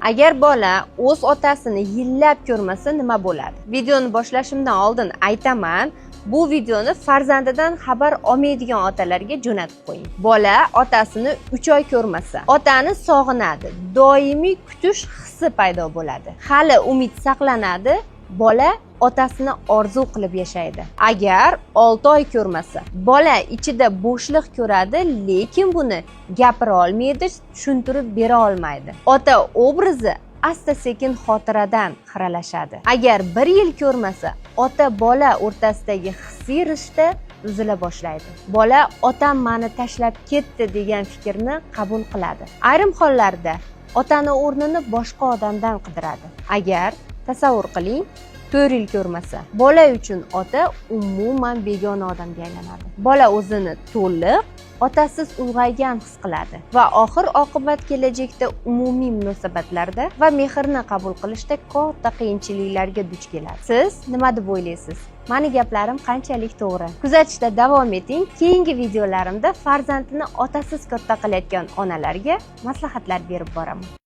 Agar bola o'z otasini yillab ko'rmasa nima bo'ladi? Videoni boshlashimdan oldin aytaman, bu videoni farzandidan xabar olmaydigan otalarga jo'natib qo'ying. Bola otasini 3 oy ko'rmasa, otani sog'inadi, doimiy kutish hissi paydo bo'ladi. Hali umid saqlanadi, bola otasini orzu qilib yashaydi. Agar 6 oy ko'rmasa, bola ichida bo'shliq ko'radi, lekin buni gapira olmaydi, tushuntirib bera olmaydi. Ota obrazi asta-sekin xotiradan xiralashadi. Agar 1 yil ko'rmasa, ota-bola o'rtasidagi hissiy rishta uzila boshlaydi. Bola otam meni tashlab ketdi degan fikrni qabul qiladi. Ayrim hollarda otani o'rnini boshqa odamdan qidiradi. Agar tasavvur qiling, 4 yil ko'rmasa, bola uchun ota umuman begona odamga aylanadi. Bola o'zini to'liq otasiz ulg'aygan his qiladi va oxir-oqibat kelajakda umumiy munosabatlarda va mehrni qabul qilishda katta qiyinchiliklarga duch keladi. Siz nima deb o'ylaysiz? Mani gaplarim qanchalik to'g'ri? Kuzatishda davom eting. Keyingi videolarimda farzandini otasiz katta qilayotgan onalarga maslahatlar berib boraman.